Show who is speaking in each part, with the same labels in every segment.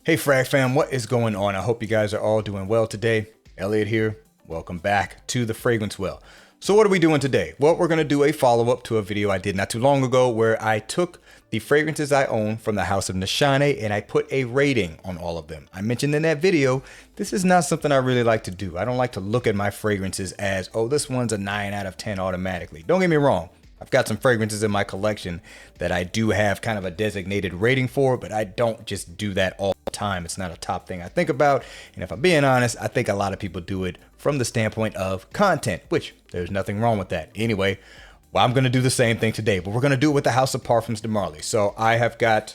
Speaker 1: Hey Frag fam, what is going on? I hope you guys are all doing well today. Elliot here. Welcome back to the Fragrance Well. So what are we doing today? Well, we're going to do a follow-up to a video I did not too long ago where I took the fragrances I own from the house of Nishane and I put a rating on all of them. I mentioned in that video, this is not something I really like to do. I don't like to look at my fragrances as, oh, this one's a 9 out of 10 automatically. Don't get me wrong. I've got some fragrances in my collection that I do have kind of a designated rating for, but I don't just do that all the time. It's not a top thing I think about. And if I'm being honest, I think a lot of people do it from the standpoint of content, which there's nothing wrong with that. Anyway, well, I'm going to do the same thing today, but we're going to do it with the house of Parfums De Marley. So I have got,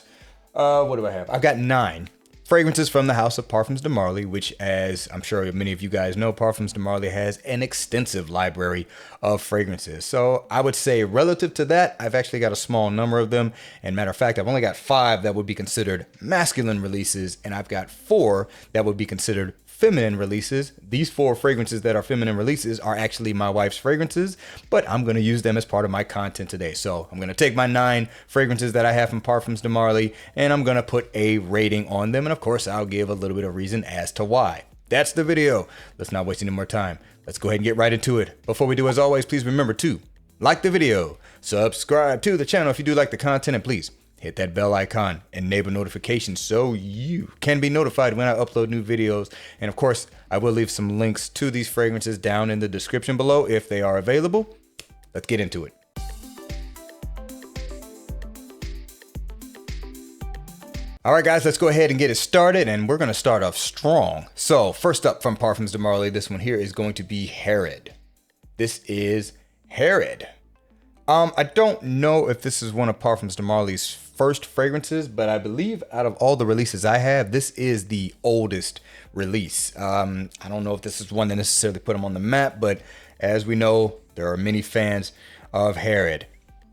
Speaker 1: what do I have? I've got 9 fragrances from the house of Parfums De Marley, which, as I'm sure many of you guys know, Parfums De Marley has an extensive library of fragrances. So I would say relative to that, I've actually got a small number of them. And matter of fact, I've only got 5 that would be considered masculine releases, and I've got 4 that would be considered feminine releases. These 4 fragrances that are feminine releases are actually my wife's fragrances, but I'm going to use them as part of my content today. So I'm going to take my 9 fragrances that I have from Parfums De Marley and I'm going to put a rating on them. And of course, I'll give a little bit of reason as to why. That's the video. Let's not waste any more time. Let's go ahead and get right into it. Before we do, as always, please remember to like the video, subscribe to the channel if you do like the content, and please hit that bell icon, enable notifications so you can be notified when I upload new videos. And of course, I will leave some links to these fragrances down in the description below if they are available. Let's get into it. All right, guys, let's go ahead and get it started, and we're going to start off strong. So first up from Parfums De Marley, this one here is going to be Herod. This is Herod. I don't know if this is one of Parfums De Marley's first fragrances, but I believe out of all the releases I have, this is the oldest release. I don't know if this is one that necessarily put him on the map, but as we know, there are many fans of Herod.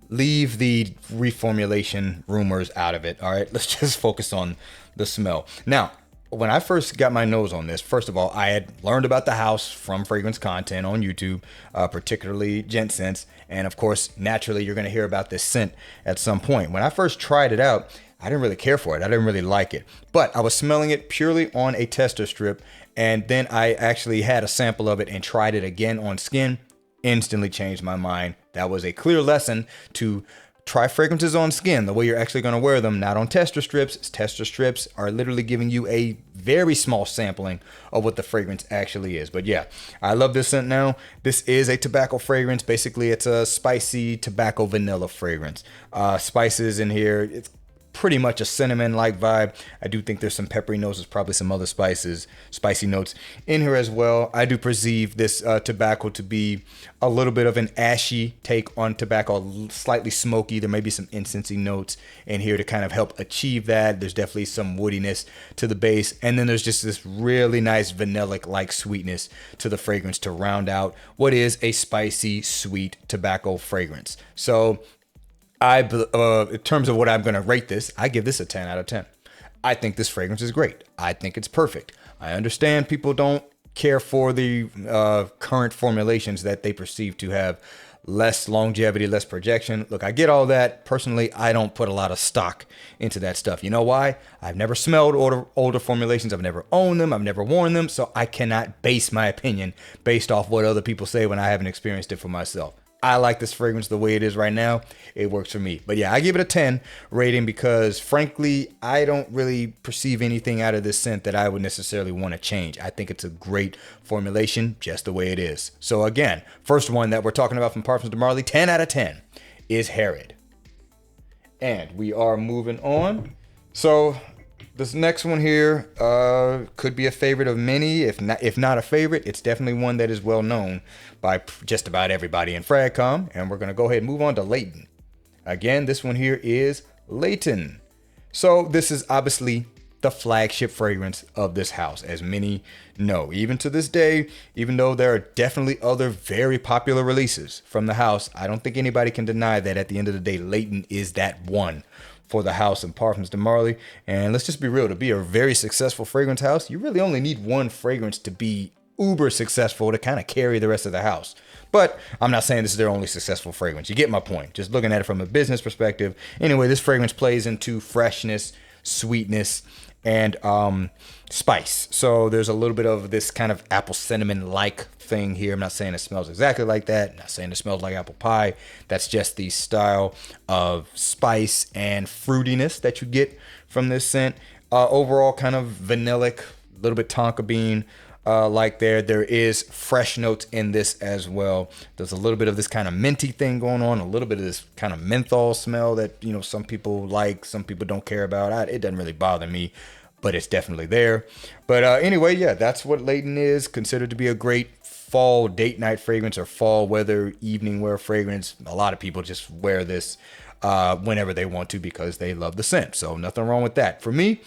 Speaker 1: Leave the reformulation rumors out of it. All right, let's just focus on the smell. Now, when I first got my nose on this, first of all, I had learned about the house from fragrance content on YouTube, particularly Gent Scents. And of course, naturally, you're going to hear about this scent at some point. When I first tried it out, I didn't really care for it. I didn't really like it, but I was smelling it purely on a tester strip. And then I actually had a sample of it and tried it again on skin. Instantly changed my mind. That was a clear lesson to try fragrances on skin the way you're actually going to wear them, not on tester strips. Tester strips are literally giving you a very small sampling of what the fragrance actually is. But yeah, I love this scent now. This is a tobacco fragrance. Basically, it's a spicy tobacco vanilla fragrance. Spices in here. It's pretty much a cinnamon-like vibe. I do think there's some peppery notes. There's probably some other spicy notes in here as well. I do perceive this tobacco to be a little bit of an ashy take on tobacco, slightly smoky. There may be some incensey notes in here to kind of help achieve that. There's definitely some woodiness to the base. And then there's just this really nice vanillic-like sweetness to the fragrance to round out what is a spicy, sweet tobacco fragrance. So in terms of what I'm going to rate this, I give this a 10 out of 10. I think this fragrance is great. I think it's perfect. I understand people don't care for the current formulations that they perceive to have less longevity, less projection. Look, I get all that. Personally, I don't put a lot of stock into that stuff. You know why? I've never smelled older formulations. I've never owned them. I've never worn them. So I cannot base my opinion based off what other people say when I haven't experienced it for myself. I like this fragrance the way it is right now. It works for me. But yeah, I give it a 10 rating because frankly, I don't really perceive anything out of this scent that I would necessarily want to change. I think it's a great formulation just the way it is. So again, first one that we're talking about from Parfums De Marley, 10 out of 10 is Herod. And we are moving on. So this next one here could be a favorite of many. If not a favorite, it's definitely one that is well known by just about everybody in Fragcom. And we're going to go ahead and move on to Layton. Again, this one here is Layton. So this is obviously the flagship fragrance of this house, as many know. Even to this day, even though there are definitely other very popular releases from the house, I don't think anybody can deny that at the end of the day, Layton is that one for the house and Parfums De Marley. And let's just be real, to be a very successful fragrance house, you really only need one fragrance to be uber successful to kind of carry the rest of the house. But I'm not saying this is their only successful fragrance. You get my point. Just looking at it from a business perspective. Anyway, this fragrance plays into freshness, sweetness, and spice. So there's a little bit of this kind of apple cinnamon like thing here. I'm not saying it smells exactly like that. I'm not saying it smells like apple pie. That's just the style of spice and fruitiness that you get from this scent. Overall, kind of vanillic, a little bit tonka bean like there. There is fresh notes in this as well. There's a little bit of this kind of minty thing going on, a little bit of this kind of menthol smell that, you know, some people like, some people don't care about. It doesn't really bother me, but it's definitely there. But anyway, yeah, that's what Layton is, considered to be a great fall date night fragrance or fall weather evening wear fragrance. A lot of people just wear this whenever they want to because they love the scent. So nothing wrong with that. For me,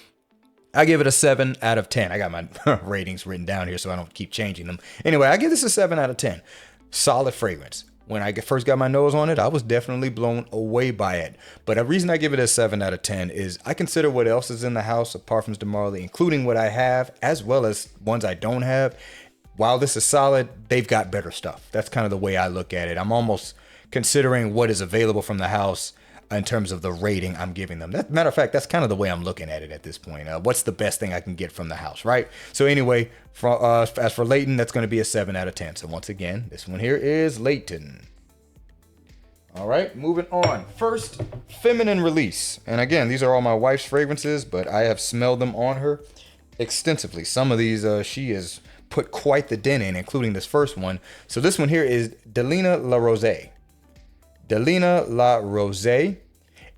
Speaker 1: I give it a 7 out of 10. I got my ratings written down here so I don't keep changing them. Anyway, I give this a 7 out of 10. Solid fragrance. When I first got my nose on it, I was definitely blown away by it. But the reason I give it a 7 out of 10 is I consider what else is in the house of Parfums De Marley, including what I have, as well as ones I don't have. While this is solid, they've got better stuff. That's kind of the way I look at it. I'm almost considering what is available from the house in terms of the rating I'm giving them. Matter of fact, that's kind of the way I'm looking at it at this point. What's the best thing I can get from the house, right? So anyway, as for Layton, that's going to be a 7 out of 10. So once again, this one here is Layton. All right, moving on. First, feminine release. And again, these are all my wife's fragrances, but I have smelled them on her extensively. Some of these she has put quite the dent in, including this first one. So this one here is Delina La Rosée. Delina La Rosée.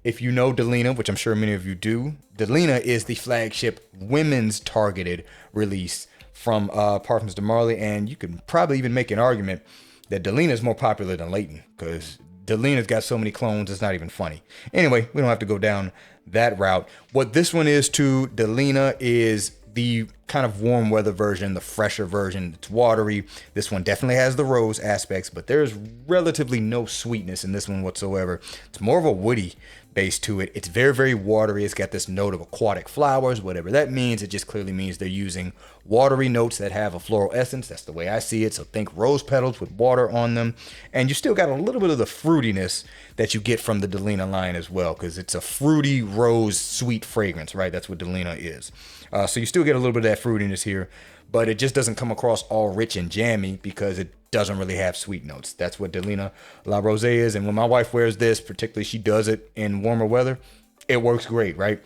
Speaker 1: If you know Delina, which I'm sure many of you do, Delina is the flagship women's targeted release from Parfums De Marley. And you can probably even make an argument that Delina is more popular than Layton because Delina's got so many clones, it's not even funny. Anyway, we don't have to go down that route. What this one is to Delina is the kind of warm weather version, the fresher version. It's watery. This one definitely has the rose aspects, but there's relatively no sweetness in this one whatsoever. It's more of a woody base to it. It's very, very watery. It's got this note of aquatic flowers, whatever that means. It just clearly means they're using watery notes that have a floral essence. That's the way I see it. So think rose petals with water on them. And you still got a little bit of the fruitiness that you get from the Delina line as well, because it's a fruity rose sweet fragrance, right? That's what Delina is. So you still get a little bit of that fruitiness here, but it just doesn't come across all rich and jammy because it doesn't really have sweet notes. That's what Delina La Rosée is. And when my wife wears this, particularly she does it in warmer weather, it works great, right?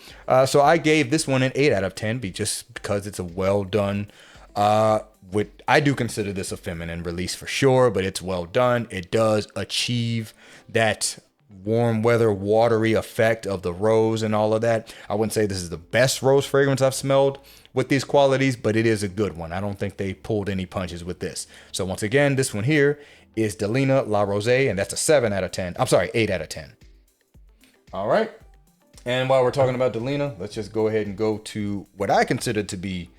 Speaker 1: So I gave this one an 8 out of 10 just because it's a well done, I do consider this a feminine release for sure, but it's well done. It does achieve that warm weather watery effect of the rose and all of that. I wouldn't say this is the best rose fragrance I've smelled with these qualities, but it is a good one. I don't think they pulled any punches with this. So once again, this one here is Delina La Rosée, and that's a 7 out of 10. I'm sorry, 8 out of 10. All right. And while we're talking about Delina, let's just go ahead and go to what I consider to be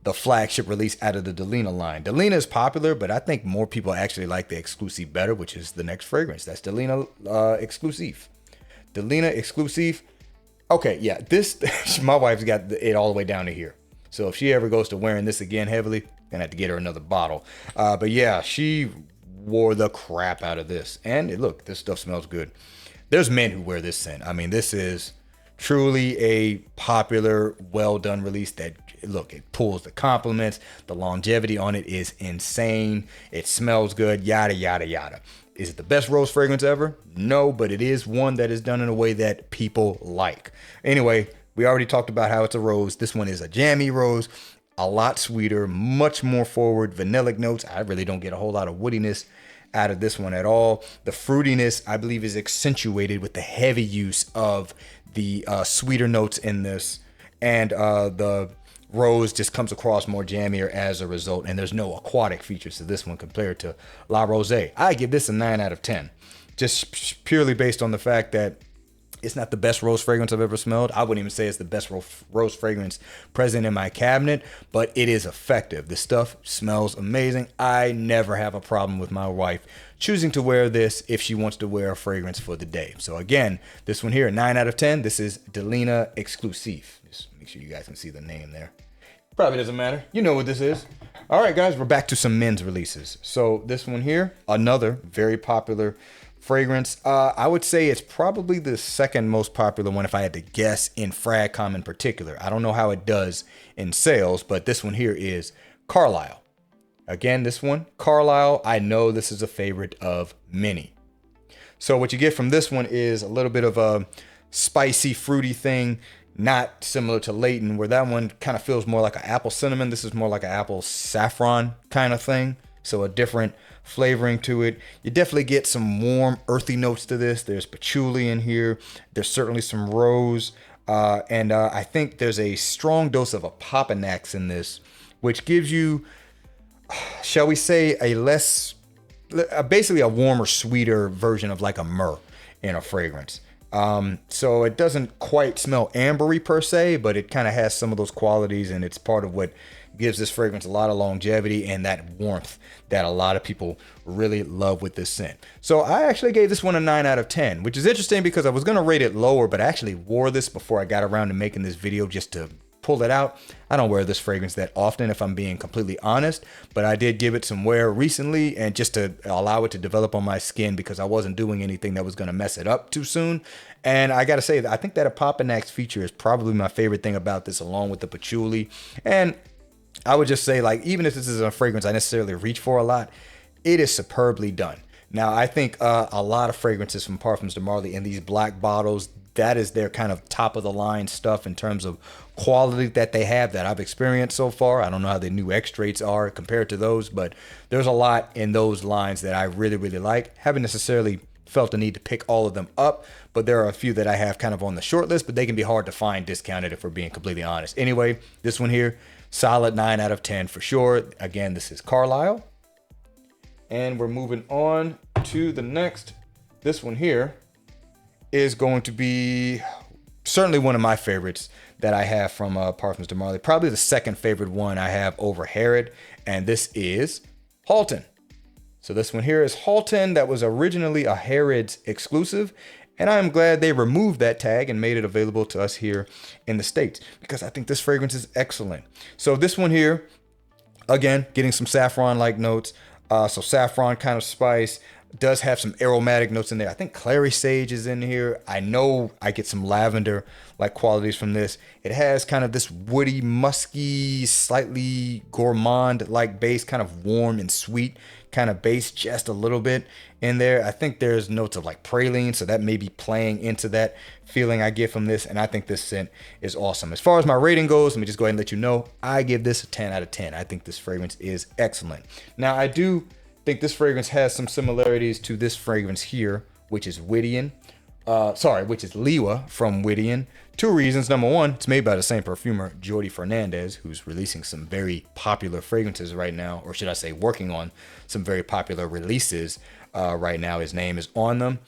Speaker 1: the flagship release out of the Delina line. Delina is popular, but I think more people actually like the Exclusif better, which is the next fragrance. That's Delina Exclusif. Delina Exclusif. Okay, yeah, this, my wife's got it all the way down to here. So if she ever goes to wearing this again heavily, gonna have to get her another bottle. But yeah, she wore the crap out of this. And look, this stuff smells good. There's men who wear this scent. I mean, this is truly a popular, well done release that, look, it pulls the compliments. The longevity on it is insane. It smells good, yada, yada, yada. Is it the best rose fragrance ever? No, but it is one that is done in a way that people like. Anyway, we already talked about how it's a rose. This one is a jammy rose, a lot sweeter, much more forward, vanillic notes. I really don't get a whole lot of woodiness out of this one at all. The fruitiness, I believe, is accentuated with the heavy use of the sweeter notes in this, and the rose just comes across more jammier as a result, and there's no aquatic features to this one compared to La Rosée. I give this a 9 out of 10, just purely based on the fact that it's not the best rose fragrance I've ever smelled. I wouldn't even say it's the best rose fragrance present in my cabinet, but it is effective. The stuff smells amazing. I never have a problem with my wife choosing to wear this if she wants to wear a fragrance for the day. So again, this one here, 9 out of 10. This is Delina Exclusif. Just make sure you guys can see the name there. Probably doesn't matter. You know what this is. All right, guys, we're back to some men's releases. So this one here, another very popular fragrance. I would say it's probably the second most popular one if I had to guess in Fragcom in particular. I don't know how it does in sales, but this one here is Carlisle. Again, this one, Carlisle, I know this is a favorite of many. So what you get from this one is a little bit of a spicy, fruity thing, not similar to Layton, where that one kind of feels more like an apple cinnamon. This is more like an apple saffron kind of thing. So a different flavoring to it. You definitely get some warm, earthy notes to this. There's patchouli in here. There's certainly some rose. And I think there's a strong dose of Opopanax in this, which gives you, shall we say, a less, basically a warmer, sweeter version of like a myrrh in a fragrance. So it doesn't quite smell ambery per se, but it kind of has some of those qualities, and it's part of what gives this fragrance a lot of longevity and that warmth that a lot of people really love with this scent. So I actually gave this one a 9 out of 10, which is interesting because I was going to rate it lower, but I actually wore this before I got around to making this video just to pull it out. I don't wear this fragrance that often, if I'm being completely honest, but I did give it some wear recently, and just to allow it to develop on my skin because I wasn't doing anything that was going to mess it up too soon. And I got to say that I think that Opopanax feature is probably my favorite thing about this, along with the patchouli. And I would just say, like, even if this is a fragrance I necessarily reach for a lot, it is superbly done. Now, I think a lot of fragrances from Parfums De Marley in these black bottles, that is their kind of top of the line stuff in terms of quality that they have that I've experienced so far. I don't know how the new extracts are compared to those, but there's a lot in those lines that I really, really like. Haven't necessarily felt the need to pick all of them up, but there are a few that I have kind of on the short list, but they can be hard to find discounted if we're being completely honest. Anyway, this one here, solid 9 out of 10 for sure. Again, this is Carlisle. And we're moving on to the next. This one here is going to be certainly one of my favorites that I have from Parfums De Marley. Probably the second favorite one I have over Harrod. And this is Haltane. So this one here is Haltane. That was originally a Harrod's exclusive. And I'm glad they removed that tag and made it available to us here in the States, because I think this fragrance is excellent. So this one here, again, getting some saffron-like notes. So saffron kind of spice, does have some aromatic notes in there. I think clary sage is in here. I know I get some lavender like qualities from this. It has kind of this woody, musky, slightly gourmand like base, kind of warm and sweet kind of base, just a little bit in there. I think there's notes of like praline, so that may be playing into that feeling I get from this. And I think this scent is awesome. As far as my rating goes, let me just go ahead and let you know, I give this a 10 out of 10. I think this fragrance is excellent. Now, I do think this fragrance has some similarities to this fragrance here, which is Whittian. Which is Liwa from Whittian. Two reasons. Number one, it's made by the same perfumer, Jordi Fernandez, who's releasing some very popular fragrances right now, or should I say working on some very popular releases right now. His name is on them.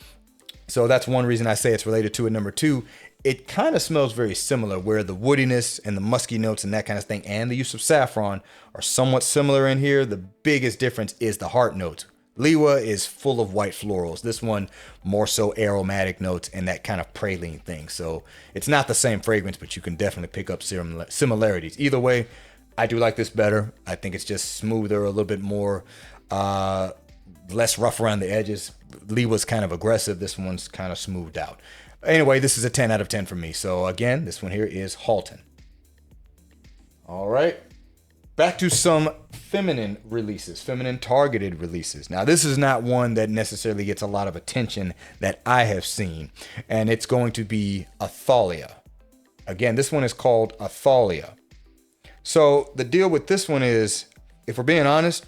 Speaker 1: So that's one reason I say it's related to it. Number two, it kind of smells very similar, where the woodiness and the musky notes and that kind of thing and the use of saffron are somewhat similar in here. The biggest difference is the heart notes. Liwa is full of white florals. This one more so aromatic notes and that kind of praline thing. So it's not the same fragrance, but you can definitely pick up similarities. Either way, I do like this better. I think it's just smoother, a little bit more, less rough around the edges. Liwa's kind of aggressive. This one's kind of smoothed out. Anyway, this is a 10 out of 10 for me. So again, this one here is Haltane. All right. Back to some feminine releases, feminine targeted releases. Now, this is not one that necessarily gets a lot of attention that I have seen, and it's going to be Athalia. Again, this one is called Athalia. So the deal with this one is, if we're being honest,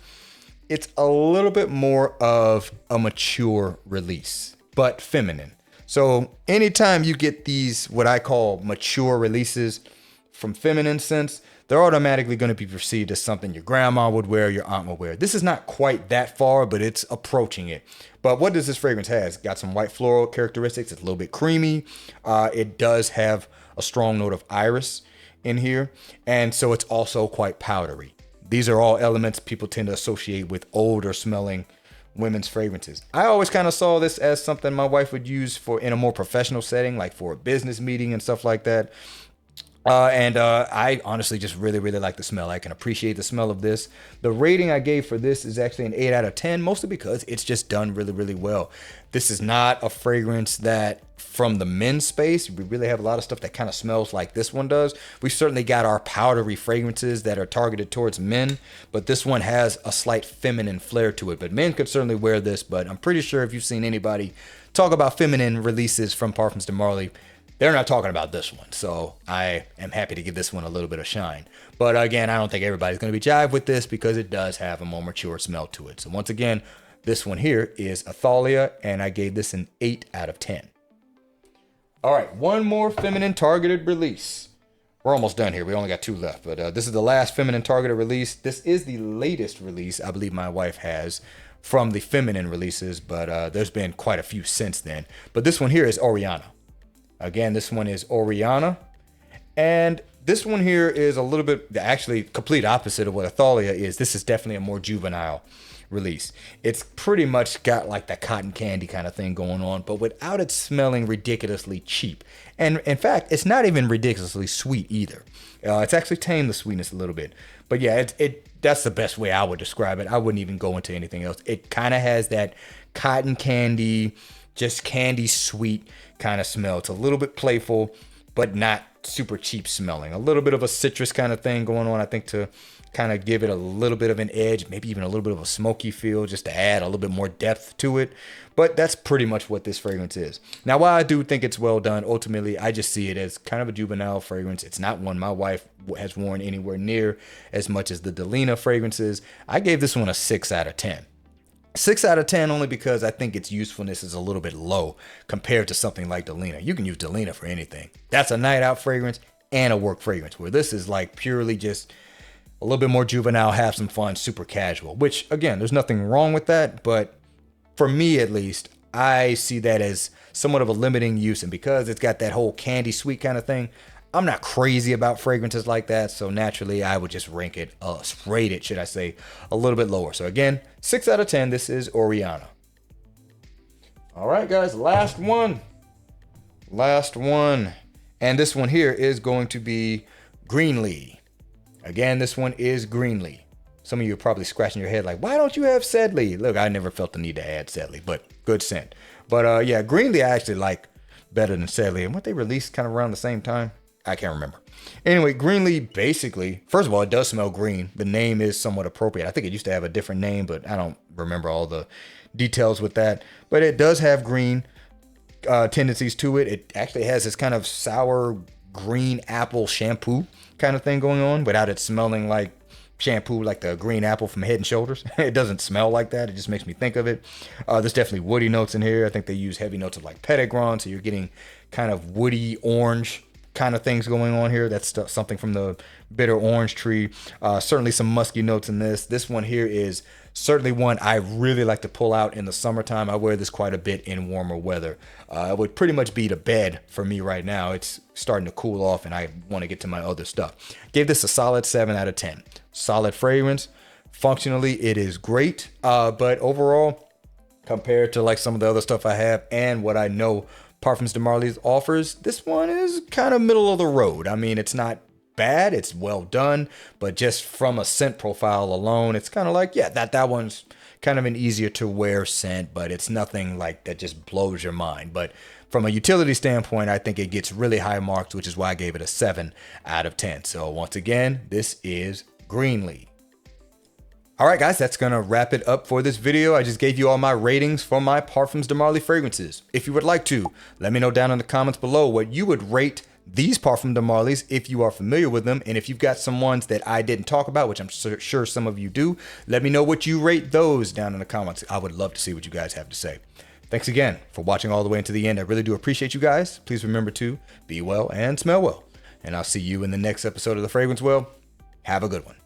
Speaker 1: it's a little bit more of a mature release, but feminine. So anytime you get these, what I call mature releases from feminine scents, they're automatically going to be perceived as something your grandma would wear, your aunt would wear. This is not quite that far, but it's approaching it. But what does this fragrance have? It's got some white floral characteristics. It's a little bit creamy. It does have a strong note of iris in here. And so it's also quite powdery. These are all elements people tend to associate with older smelling women's fragrances. I always kind of saw this as something my wife would use for in a more professional setting, like for a business meeting and stuff like that. I honestly just really, really like the smell. I can appreciate the smell of this. The rating I gave for this is actually an 8 out of 10, mostly because it's just done really, really well. This is not a fragrance that from the men's space, we really have a lot of stuff that kind of smells like this one does. We certainly got our powdery fragrances that are targeted towards men, but this one has a slight feminine flair to it. But men could certainly wear this, but I'm pretty sure if you've seen anybody talk about feminine releases from Parfums De Marley, they're not talking about this one, so I am happy to give this one a little bit of shine. But again, I don't think everybody's going to be jive with this because it does have a more mature smell to it. So once again, this one here is Athalia, and I gave this an 8 out of 10. All right, one more feminine targeted release. We're almost done here. We only got 2 left, but this is the last feminine targeted release. This is the latest release I believe my wife has from the feminine releases, but there's been quite a few since then. But this one here is Oriana. Again, this one is Oriana. And this one here is a little bit, actually complete opposite of what Athalia is. This is definitely a more juvenile release. It's pretty much got like that cotton candy kind of thing going on, but without it smelling ridiculously cheap. And in fact, it's not even ridiculously sweet either. It's actually tamed the sweetness a little bit. But yeah, that's the best way I would describe it. I wouldn't even go into anything else. It kind of has that cotton candy, just candy sweet kind of smell. It's a little bit playful, but not super cheap smelling. A little bit of a citrus kind of thing going on, I think, to kind of give it a little bit of an edge, maybe even a little bit of a smoky feel, just to add a little bit more depth to it. But that's pretty much what this fragrance is. Now, while I do think it's well done, ultimately, I just see it as kind of a juvenile fragrance. It's not one my wife has worn anywhere near as much as the Delina fragrances. I gave this one a 6 out of 10. 6 out of 10 only because I think its usefulness is a little bit low compared to something like Delina. You can use Delina for anything. That's a night out fragrance and a work fragrance, where this is like purely just a little bit more juvenile, have some fun, super casual, which again, there's nothing wrong with that. But for me, at least, I see that as somewhat of a limiting use. And because it's got that whole candy sweet kind of thing, I'm not crazy about fragrances like that, so naturally I would just rate it, should I say, a little bit lower. So again, 6 out of 10, this is Oriana. All right, guys, last one. And this one here is going to be Greenley. Again, this one is Greenley. Some of you are probably scratching your head like, why don't you have Sedley? Look, I never felt the need to add Sedley, but good scent. But yeah, Greenley I actually like better than Sedley. And what they released kind of around the same time, I can't remember. Anyway, Greenley basically, first of all, it does smell green. The name is somewhat appropriate. I think it used to have a different name, but I don't remember all the details with that. But it does have green tendencies to it. It actually has this kind of sour green apple shampoo kind of thing going on without it smelling like shampoo, like the green apple from Head and Shoulders. It doesn't smell like that. It just makes me think of it. There's definitely woody notes in here. I think they use heavy notes of like petitgrain, so you're getting kind of woody orange kind of things going on here. That's something from the bitter orange tree. Certainly some musky notes in this. This one here is certainly one I really like to pull out in the summertime. I wear this quite a bit in warmer weather. It would pretty much be the bed for me right now. It's starting to cool off and I want to get to my other stuff. Gave this a solid 7 out of 10. Solid fragrance. Functionally, it is great. But overall, compared to like some of the other stuff I have and what I know Parfums De Marley offers, this one is kind of middle of the road. I mean, it's not bad, it's well done, but just from a scent profile alone, it's kind of like, yeah, that one's kind of an easier to wear scent, but it's nothing like that just blows your mind. But from a utility standpoint, I think it gets really high marks, which is why I gave it a 7 out of 10. So once again, this is Greenley. All right, guys, that's going to wrap it up for this video. I just gave you all my ratings for my Parfums De Marley fragrances. If you would like to, let me know down in the comments below what you would rate these Parfums De Marleys if you are familiar with them. And if you've got some ones that I didn't talk about, which I'm sure some of you do, let me know what you rate those down in the comments. I would love to see what you guys have to say. Thanks again for watching all the way into the end. I really do appreciate you guys. Please remember to be well and smell well. And I'll see you in the next episode of The Fragrance Well. Have a good one.